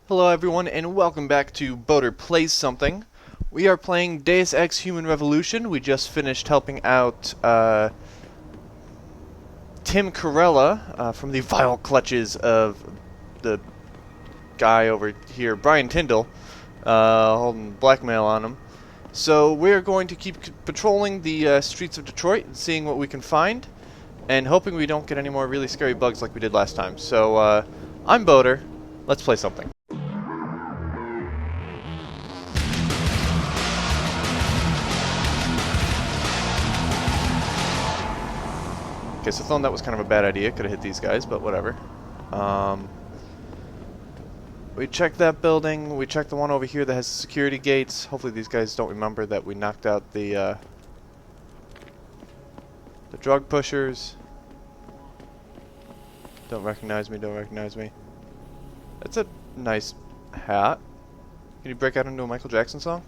Hello everyone and welcome back to Boater Plays Something. We are playing Deus Ex Human Revolution. We just finished helping out Tim Corella from the vile clutches of the guy over here, Brian Tyndall, holding blackmail on him. So we're going to keep patrolling the streets of Detroit and seeing what we can find, and hoping we don't get any more really scary bugs like we did last time. So I'm Boater. Let's play something. Okay, so I thought that was kind of a bad idea. Could have hit these guys, but whatever. We checked that building. We checked the one over here that has security gates. Hopefully these guys don't remember that we knocked out the drug pushers. Don't recognize me, don't recognize me. That's a nice hat. Can you break out into a Michael Jackson song?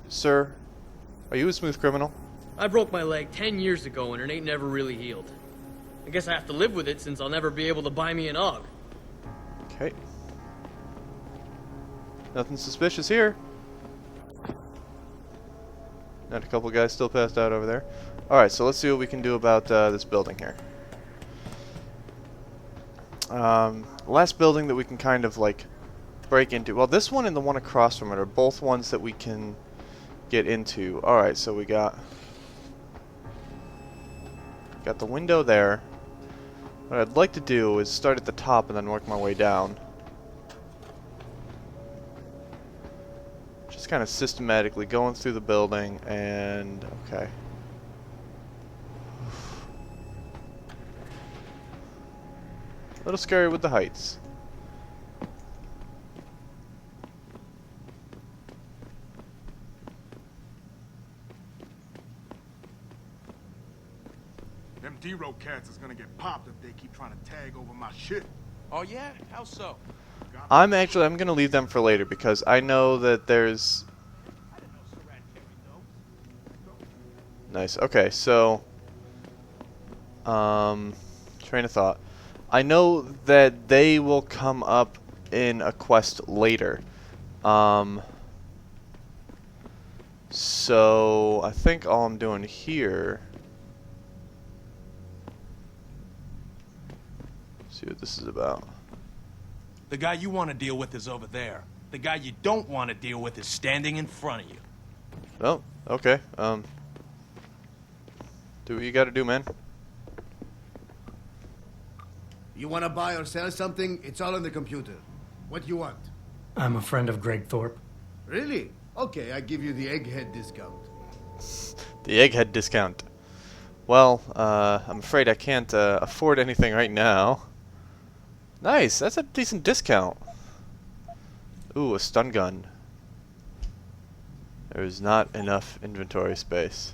Sir, are you a smooth criminal? I broke my leg 10 years ago and it ain't never really healed. I guess I have to live with it since I'll never be able to buy me an UGG. Okay. Nothing suspicious here. Not a couple guys still passed out over there. Alright, so let's see what we can do about this building here. Last building that we can kind of like break into. Well, this one and the one across from it are both ones that we can get into. Alright, so we got the window there. What I'd like to do is start at the top and then work my way down. Just kind of systematically going through the building and... okay. A little scary with the heights. Them D-Row cats is gonna get popped if they keep trying to tag over my shit. Oh yeah? How so? I'm gonna leave them for later because I know that there's... Nice. Okay, so train of thought. I know that they will come up in a quest later. So I think all I'm doing here... see what this is about. The guy you want to deal with is over there. The guy you don't want to deal with is standing in front of you. Oh, okay. Do what you gotta do, man. You want to buy or sell something? It's all on the computer. What you want? I'm a friend of Greg Thorpe. Really? Okay, I give you the egghead discount. The egghead discount. Well, I'm afraid I can't afford anything right now. Nice, that's a decent discount. Ooh, a stun gun. There is not enough inventory space.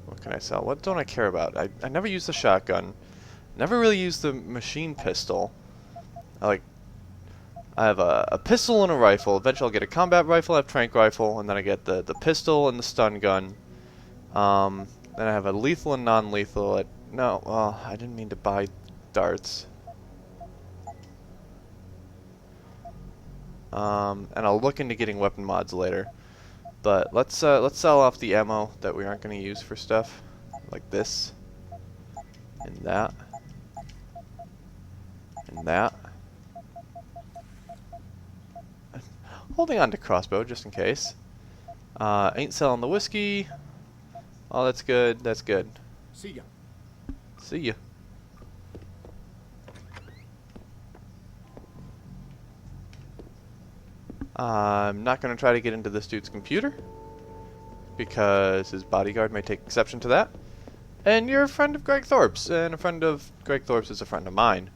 What can I sell? What don't I care about? I never use the shotgun. Never really use the machine pistol. I have a pistol and a rifle. Eventually I'll get a combat rifle, I have tranq rifle, and then I get the pistol and the stun gun. Then I have a lethal and non-lethal. No, well, I didn't mean to buy darts. And I'll look into getting weapon mods later. But let's sell off the ammo that we aren't going to use for stuff like this and that and that. Holding on to crossbow just in case. Ain't selling the whiskey. Oh, that's good. That's good. See ya. See ya. I'm not going to try to get into this dude's computer because his bodyguard may take exception to that. And you're a friend of Greg Thorpe's, and a friend of Greg Thorpe's is a friend of mine.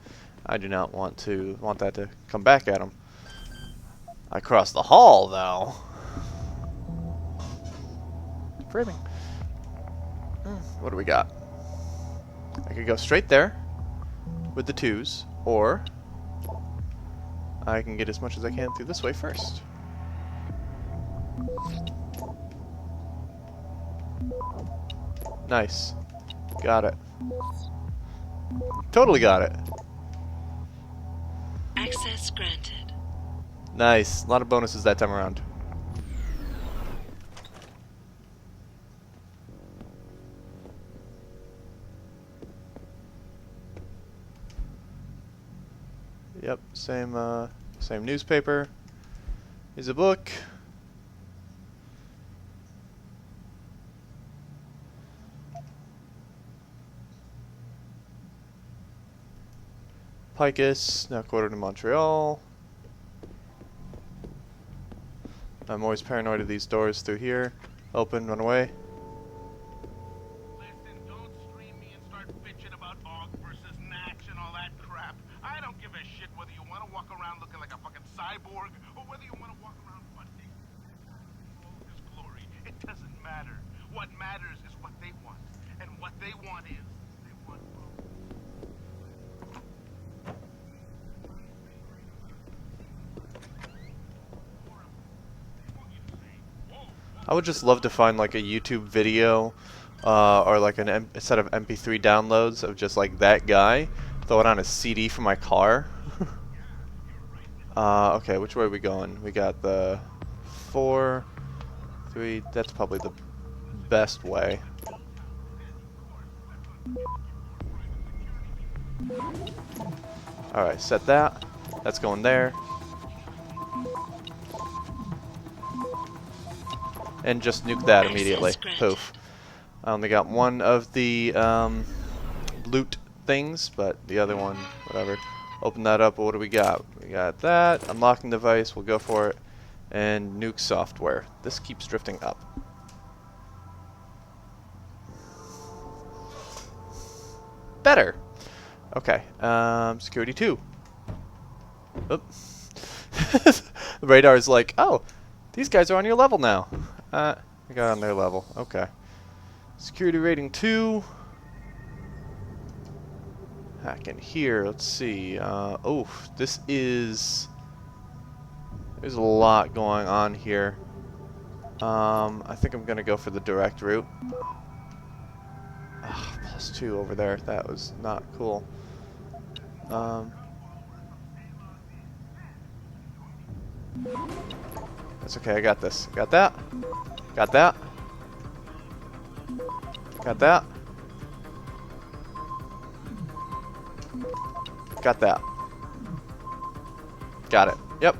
I do not want that to come back at him. I crossed the hall, though. Framing. What do we got? I could go straight there with the twos, or I can get as much as I can through this way first. Nice. Got it. Totally got it. Access granted. Nice. A lot of bonuses that time around. Yep, same newspaper. Here's a book. Picus, now quartered in Montreal. I'm always paranoid of these doors through here. Open, run away. Listen, don't stream me and start bitching about Og versus Natch and all that crap. I don't give a shit whether you want to walk around looking like a fucking cyborg or whether you want to walk around butt naked in all of his glory. It doesn't matter. What matters is what they want. And what they want is they want both. I would just love to find like a YouTube video or like a set of MP3 downloads of just like that guy, throw it on a CD for my car. Okay, which way are we going? We got the 4, 3, that's probably the best way. Alright, set that. That's going there. And just nuke that immediately. Poof. I only got one of the loot things, but the other one, whatever. Open that up. What do we got? We got that. Unlocking device. We'll go for it. And nuke software. This keeps drifting up. Better. Okay. Security 2. Oop. The radar is like, oh, these guys are on your level now. I got on their level. Okay. Security rating 2. Hack in here. Let's see. Oh, this is... There's a lot going on here. I think I'm going to go for the direct route. +2 over there. That was not cool. That's okay. I got this. Got that. Got that. Got that. Got that. Got it. Yep.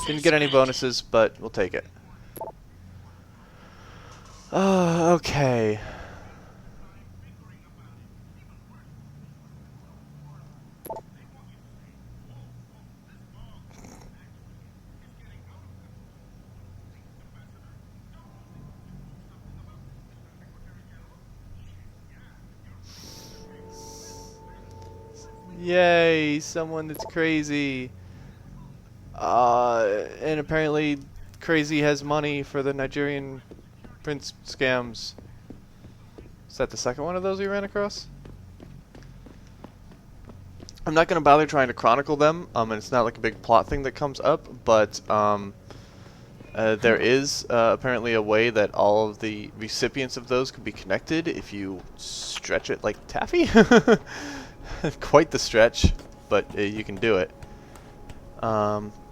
Didn't get any bonuses, but we'll take it. Okay. Yay, someone that's crazy. And apparently crazy has money for the Nigerian prince scams. Is that the second one of those we ran across? I'm not going to bother trying to chronicle them, and it's not like a big plot thing that comes up, but there is apparently a way that all of the recipients of those can be connected if you stretch it like taffy. Quite the stretch, but you can do it.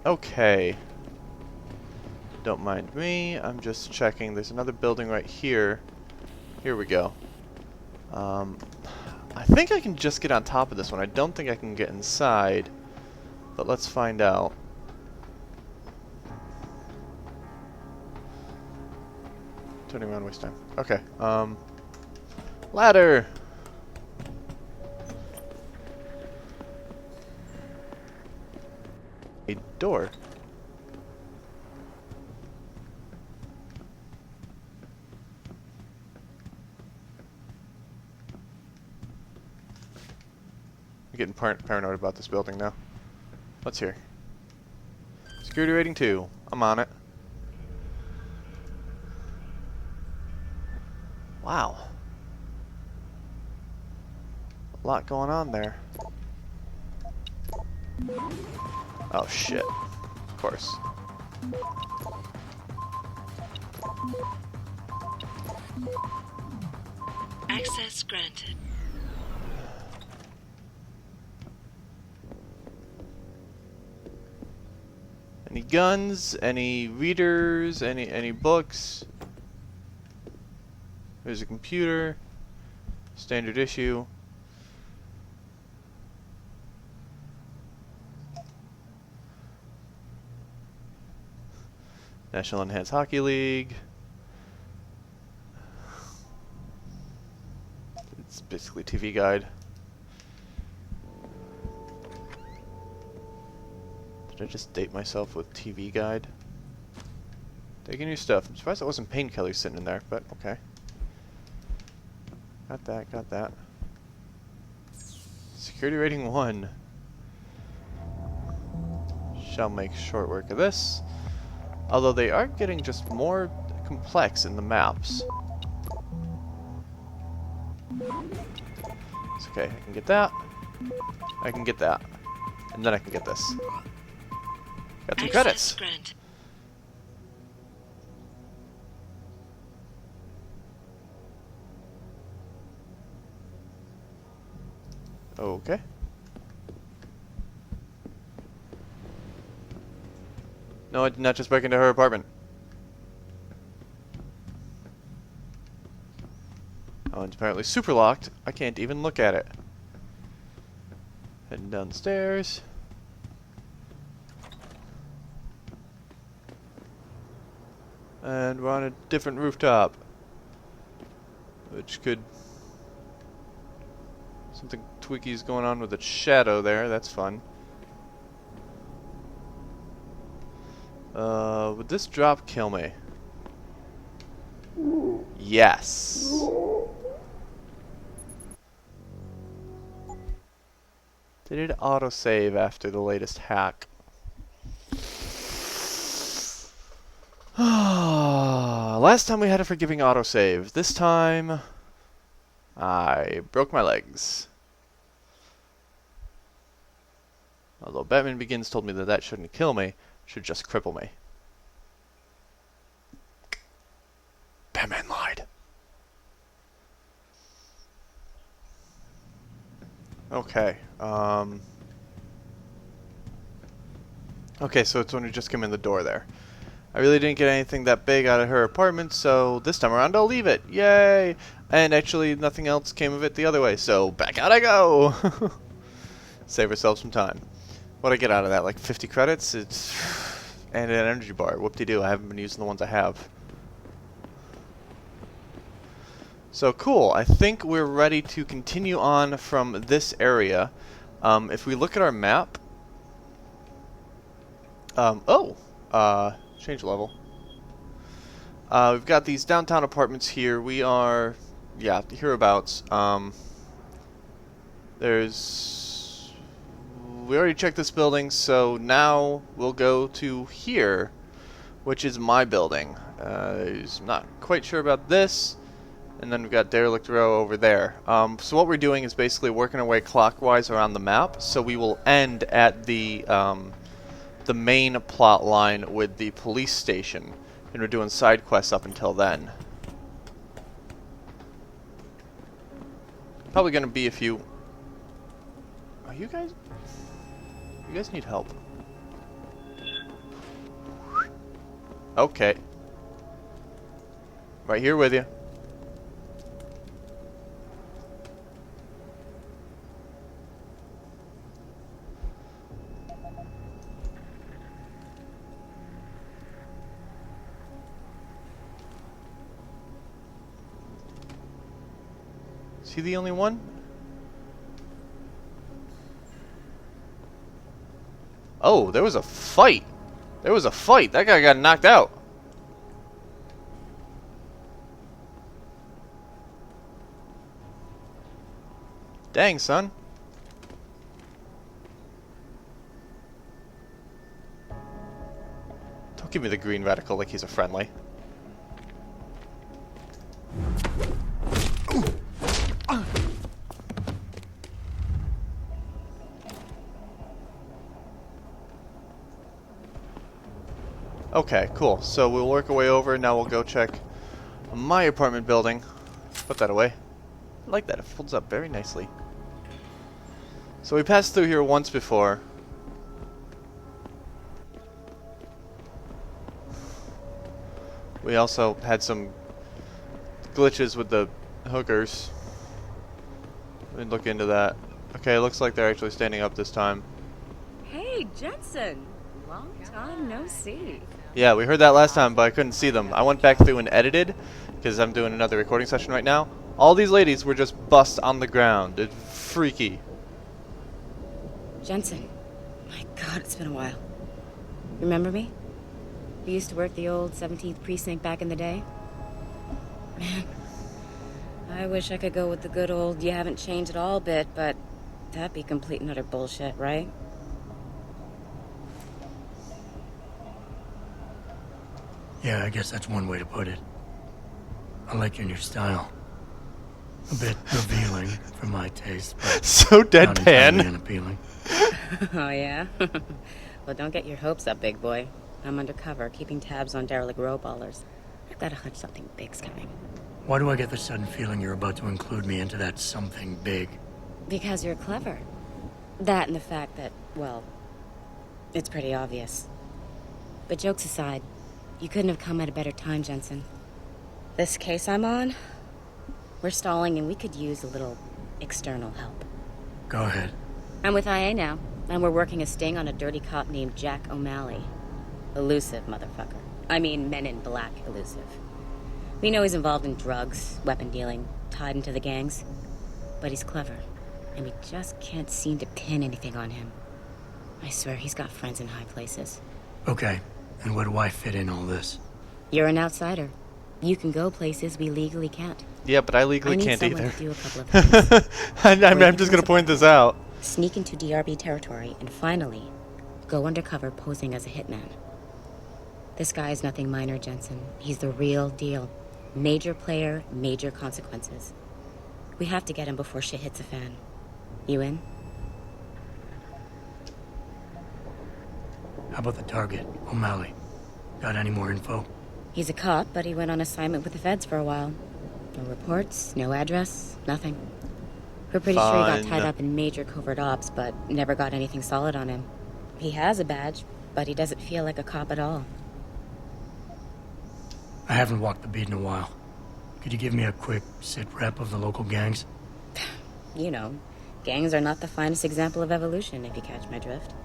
Okay. Don't mind me. I'm just checking. There's another building right here. Here we go. I think I can just get on top of this one. I don't think I can get inside, but let's find out. Turning around, waste time. Okay. Ladder. A door. I'm getting paranoid about this building now. What's here? Security rating 2. I'm on it. Wow. A lot going on there. Oh shit. Of course. Access granted. Any guns? Any readers? Any books? There's a computer. Standard issue. National Enhanced Hockey League. It's basically TV guide. Did I just date myself with TV guide? Taking your stuff. I'm surprised that wasn't painkillers sitting in there, but okay. Got that, got that. Security rating 1. Shall make short work of this. Although they are getting just more complex in the maps. It's okay, I can get that. I can get that. And then I can get this. Got 2 Access credits. granted. Okay. No, I did not just break into her apartment. Oh, it's apparently super locked. I can't even look at it. Heading downstairs. And we're on a different rooftop. Which could... Something tweaky's going on with the shadow there. That's fun. Would this drop kill me? Yes. Did it autosave after the latest hack? Last time we had a forgiving autosave. This time, I broke my legs. Although Batman Begins told me that that shouldn't kill me, should just cripple me. Batman lied. Okay, okay, so it's when we just came in the door there. I really didn't get anything that big out of her apartment, so this time around I'll leave it. Yay! And actually nothing else came of it the other way, so back out I go! Save ourselves some time. What'd I get out of that? Like 50 credits? It's... and an energy bar. Whoop-de-doo, I haven't been using the ones I have. So cool, I think we're ready to continue on from this area. If we look at our map... change level. We've got these downtown apartments here. We are... yeah, hereabouts. There's... we already checked this building, so now we'll go to here, which is my building. I'm not quite sure about this. And then we've got Derelict Row over there. So what we're doing is basically working our way clockwise around the map. So we will end at the main plot line with the police station. And we're doing side quests up until then. Probably going to be a few... are you guys... you guys need help? Okay. Right here with you. Is he the only one? Oh, there was a fight. There was a fight. That guy got knocked out. Dang, son. Don't give me the green radical like he's a friendly. Okay, cool. So we'll work our way over. Now we'll go check my apartment building. Put that away. I like that. It folds up very nicely. So we passed through here once before. we also had some glitches with the hookers. We can look into that. Okay, it looks like they're actually standing up this time. Hey, Jensen. Long time no see. Yeah, we heard that last time, but I couldn't see them. I went back through and edited, because I'm doing another recording session right now. All these ladies were just bust on the ground. It's freaky. Jensen. My God, it's been a while. Remember me? We used to work the old 17th precinct back in the day. Man, I wish I could go with the good old you haven't changed at all bit, but that'd be complete and utter bullshit, right? Yeah, I guess that's one way to put it. I like your new style. A bit revealing for my taste, but So not entirely deadpan. unappealing. Oh, yeah? Well, don't get your hopes up, big boy. I'm undercover, keeping tabs on derelict row-ballers. I've got a hunch something big's coming. Why do I get the sudden feeling you're about to include me into that something big? Because you're clever. That and the fact that, well, it's pretty obvious. But jokes aside, you couldn't have come at a better time, Jensen. This case I'm on, we're stalling and we could use a little external help. Go ahead. I'm with IA now, and we're working a sting on a dirty cop named Jack O'Malley. Elusive motherfucker. I mean, Men in Black elusive. We know he's involved in drugs, weapon dealing, tied into the gangs. But he's clever, and we just can't seem to pin anything on him. I swear he's got friends in high places. Okay, and where do I fit in all this? You're an outsider. You can go places we legally can't. Yeah, but I legally I need can't someone either. to do a couple of things. I'm just gonna point this out. Sneak into DRB territory, and finally, go undercover posing as a hitman. This guy is nothing minor, Jensen. He's the real deal. Major player, major consequences. We have to get him before shit hits the fan. You in? How about the target, O'Malley? Got any more info? He's a cop, but he went on assignment with the feds for a while. No reports, no address, nothing. We're pretty sure he got tied Fine. up in major covert ops, but never got anything solid on him. He has a badge, but he doesn't feel like a cop at all. I haven't walked the beat in a while. Could you give me a quick sit rep of the local gangs? You know, gangs are not the finest example of evolution, if you catch my drift.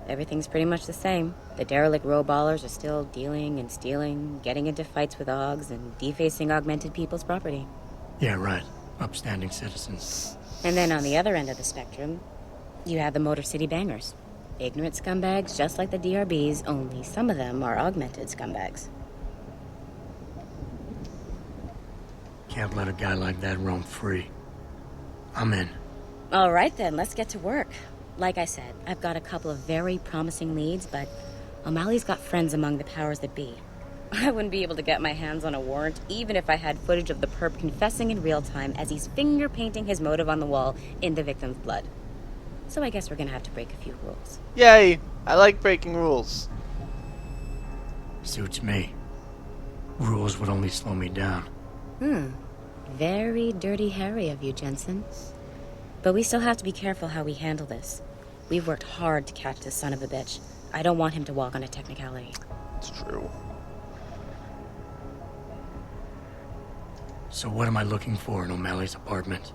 Everything's pretty much the same. The derelict row-ballers are still dealing and stealing, getting into fights with OGs, and defacing augmented people's property. Yeah, right. Upstanding citizens. And then on the other end of the spectrum, you have the Motor City Bangers. Ignorant scumbags just like the DRBs, only some of them are augmented scumbags. Can't let a guy like that roam free. I'm in. All right then, let's get to work. Like I said, I've got a couple of very promising leads, but O'Malley's got friends among the powers that be. I wouldn't be able to get my hands on a warrant, even if I had footage of the perp confessing in real time as he's finger-painting his motive on the wall in the victim's blood. So I guess we're gonna have to break a few rules. Yay! I like breaking rules. Suits me. Rules would only slow me down. Very Dirty Harry of you, Jensen. But we still have to be careful how we handle this. We've worked hard to catch this son of a bitch. I don't want him to walk on a technicality. It's true. So what am I looking for in O'Malley's apartment?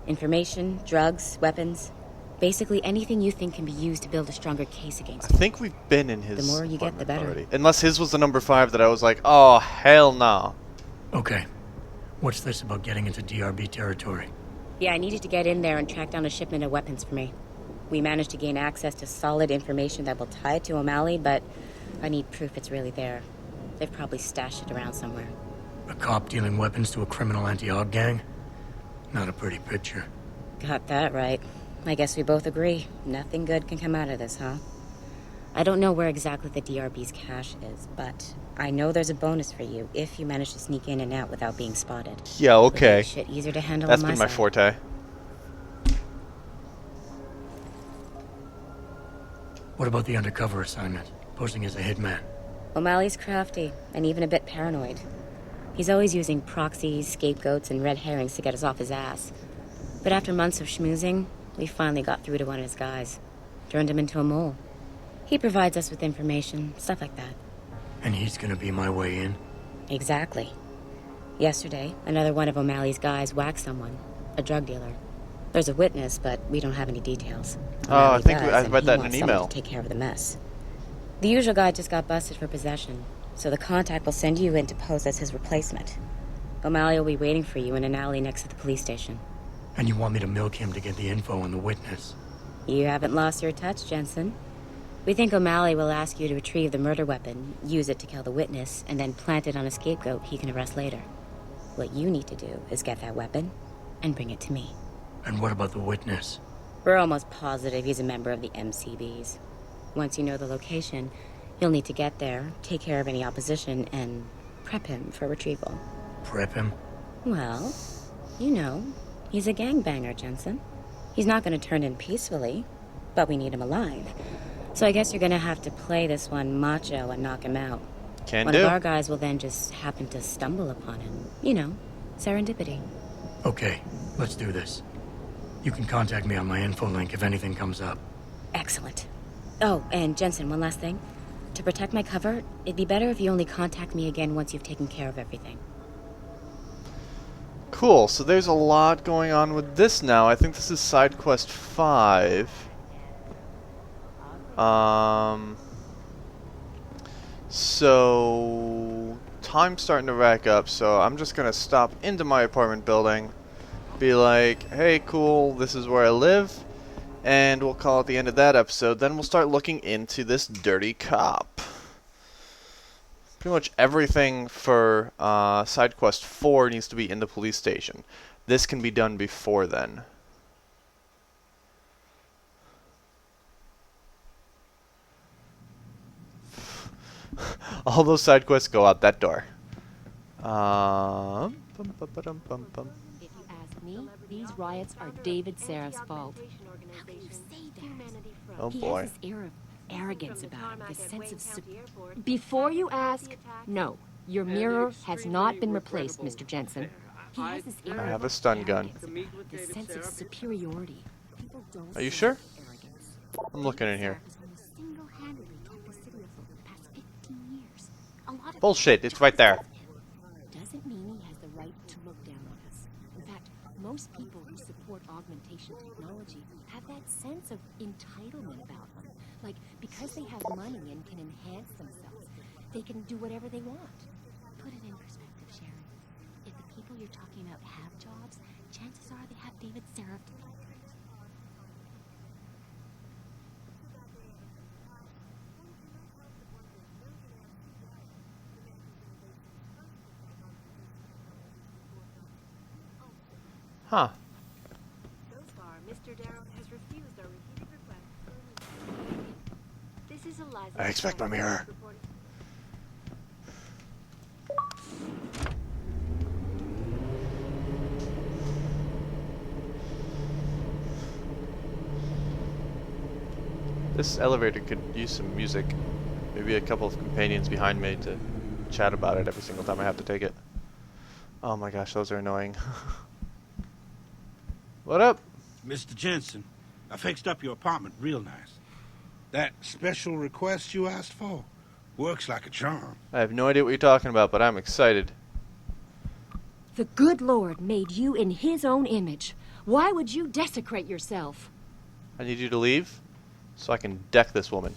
Information, drugs, weapons. Basically anything you think can be used to build a stronger case I against him. think we've been in his The more you get, the apartment better. already. Unless his was the number 5 that I was like, oh, hell no. Okay. What's this about getting into DRB territory? Yeah, I needed to get in there and track down a shipment of weapons for me. We managed to gain access to solid information that will tie it to O'Malley, but I need proof it's really there. They've probably stashed it around somewhere. A cop dealing weapons to a criminal anti-AUG gang? Not a pretty picture. Got that right. I guess we both agree. Nothing good can come out of this, huh? I don't know where exactly the DRB's cache is, but I know there's a bonus for you if you manage to sneak in and out without being spotted. Yeah, It'll okay. make shit easier to handle That's on been my side. forte. What about the undercover assignment? Posing as a hitman? O'Malley's crafty and even a bit paranoid. He's always using proxies, scapegoats, and red herrings to get us off his ass. But after months of schmoozing, we finally got through to one of his guys. Turned him into a mole. He provides us with information, stuff like that. And he's gonna be my way in? Exactly. Yesterday, another one of O'Malley's guys whacked someone, a drug dealer. There's a witness, but we don't have any details. Oh, I O'Malley think does, I and read he that in wants an someone email. to take care of the mess. The usual guy just got busted for possession, so the contact will send you in to pose as his replacement. O'Malley will be waiting for you in an alley next to the police station. And you want me to milk him to get the info on the witness? You haven't lost your touch, Jensen. We think O'Malley will ask you to retrieve the murder weapon, use it to kill the witness, and then plant it on a scapegoat he can arrest later. What you need to do is get that weapon and bring it to me. And what about the witness? We're almost positive he's a member of the MCBs. Once you know the location, you'll need to get there, take care of any opposition, and prep him for retrieval. Prep him? Well, you know, he's a gangbanger, Jensen. He's not going to turn in peacefully, but we need him alive. So I guess you're going to have to play this one macho and knock him out. Can One do. of our guys will then just happen to stumble upon him. You know, serendipity. Okay, let's do this. You can contact me on my info link if anything comes up. Excellent. Oh, and Jensen, one last thing. To protect my cover, it'd be better if you only contact me again once you've taken care of everything. Cool, so there's a lot going on with this now. I think this is side quest 5. So time's starting to rack up, so I'm just gonna stop into my apartment building, be like, hey cool, this is where I live, and we'll call it the end of that episode. Then we'll start looking into this dirty cop. Pretty much everything for side quest 4 needs to be in the police station. This can be done before then. All those side quests go out that door. Bum, bum, ba-dum, bum, bum. If you ask me, these riots are David Seraf's fault. How can you say that? Oh He boy. has this air of arrogance about him, this sense of Before you ask, no, your mirror has not been replaced, Mr. Jensen. He has this air I have of a stun gun. arrogance about him, this sense of superiority. People don't Are you see sure? that arrogance. I'm looking in here. Seraf has almost single-handedly kept the city afloat for the past 15 years. A lot of Bullshit, it's right there. doesn't mean he has the right to look down on us. In fact, most people who support augmentation technology have that sense of entitlement about them. Like, because they have money and can enhance themselves, they can do whatever they want. Put it in perspective, Sharon. If the people you're talking about have jobs, chances are they have David Seraf to thank. Huh. So far, Mr. Darrow has refused our repeated requests. This is Eliza. I expect my mirror. reporting. This elevator could use some music. Maybe a couple of companions behind me to chat about it every single time I have to take it. Oh my gosh, those are annoying. What up? Mr. Jensen, I fixed up your apartment real nice. That special request you asked for works like a charm. I have no idea what you're talking about, but I'm excited. The good Lord made you in his own image. Why would you desecrate yourself? I need you to leave so I can deck this woman.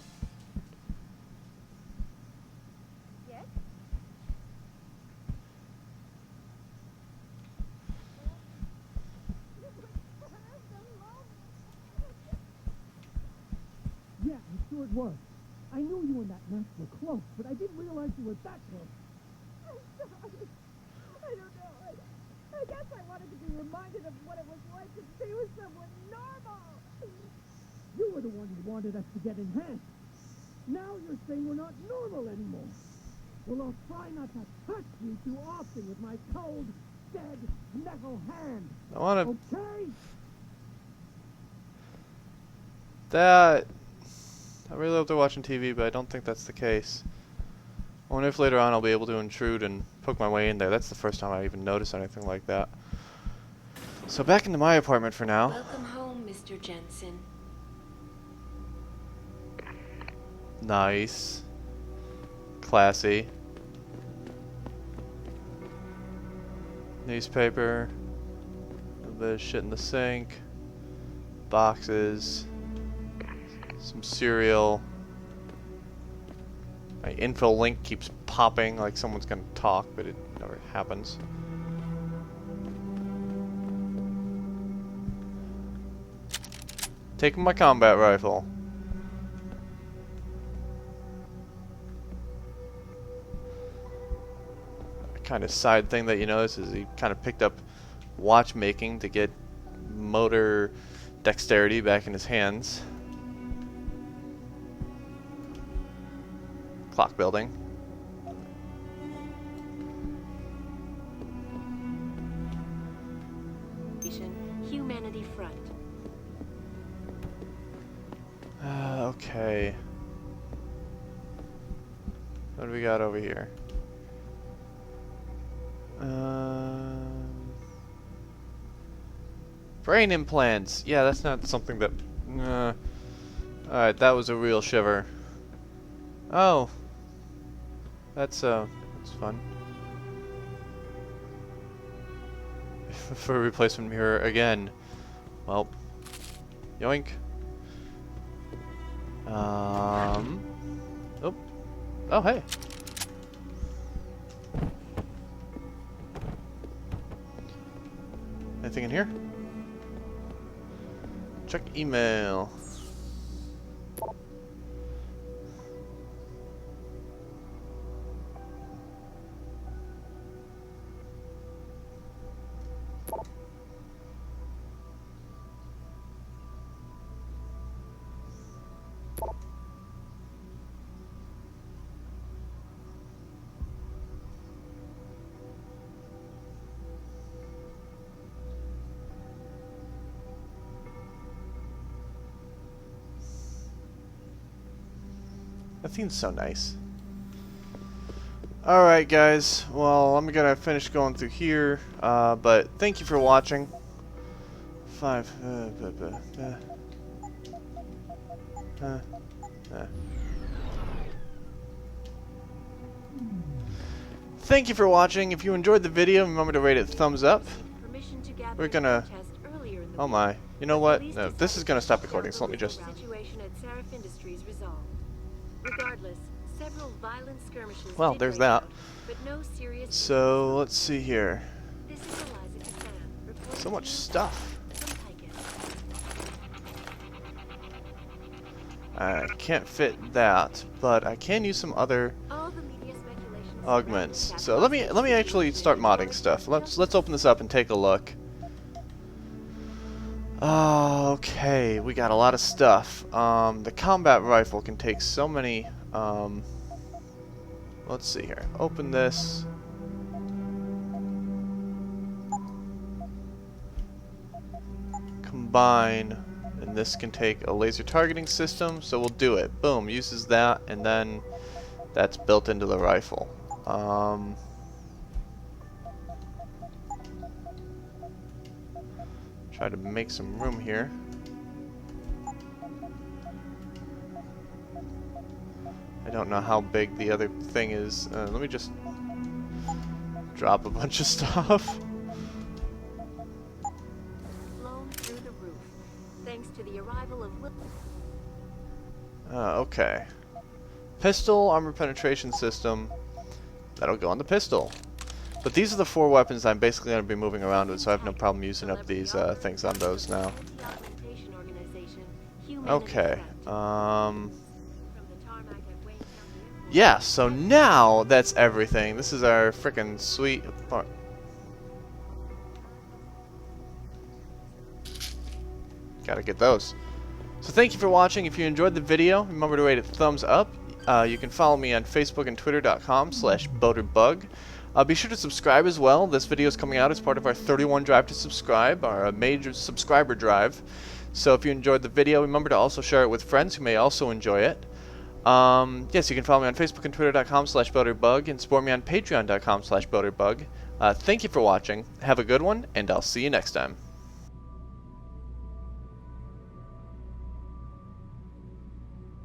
Yeah, I'm sure it was. I knew you and that mess were close, but I didn't realize you were that close. I'm sorry. I don't know. I guess I wanted to be reminded of what it was like to be with someone normal. You were the one who wanted us to get enhanced. Now you're saying we're not normal anymore. Well, I'll try not to touch you too often with my cold, dead, metal hand. I want to... Okay? That... I really hope they're watching TV, but I don't think that's the case. I wonder if later on I'll be able to intrude and poke my way in there. That's the first time I even noticed anything like that. So back into my apartment for now. Welcome home, Mr. Jensen. Nice. Classy. Newspaper. A little bit of shit in the sink. Boxes. Some cereal. My info link keeps popping like someone's gonna talk, but it never happens. Taking my combat rifle. A kind of side thing that you notice is he kind of picked up watchmaking to get motor dexterity back in his hands. Clock building. Humanity Front. Okay. What do we got over here? Brain implants. Yeah, that's not something that. Alright, that was a real shiver. Oh. That's fun. For a replacement mirror again. Well. Yoink. Oh. Oh, hey. Anything in here? Check email. That seems so nice. Alright guys, well I'm gonna finish going through here, but thank you for watching. Thank you for watching. If you enjoyed the video, remember to rate it thumbs up. We're gonna... Oh my. You know what? No, this is gonna stop recording, so let me just... Regardless, several violent skirmishes Well, did there's break that. out, but no serious So, let's see here. This is Eliza Cassan, reporting So much to you stuff. from Tychus. I can't fit that, but I can use some other All the media speculations augments. So let me actually start modding stuff. Let's open this up and take a look. Okay, we got a lot of stuff. The combat rifle can take so many. Let's see here. Open this. Combine, and this can take a laser targeting system. So we'll do it. Boom, uses that, and then that's built into the rifle. Try to make some room here. I don't know how big the other thing is. Let me just drop a bunch of stuff. Flown through the roof, thanks to the arrival of Okay. Pistol, armor penetration system. That'll go on the pistol. But these are the 4 weapons I'm basically going to be moving around with, so I have no problem using up these things on those now. Okay. Yeah, so now that's everything. This is our frickin' sweet part. Gotta get those. So thank you for watching. If you enjoyed the video, remember to rate it thumbs up. You can follow me on Facebook and Twitter.com/BoaterBug. Be sure to subscribe as well. This video is coming out as part of our 31 drive to subscribe, our major subscriber drive. So if you enjoyed the video, remember to also share it with friends who may also enjoy it. Yes, you can follow me on Facebook and Twitter.com/BoaterBug and support me on Patreon.com/BoaterBug. Thank you for watching. Have a good one, and I'll see you next time.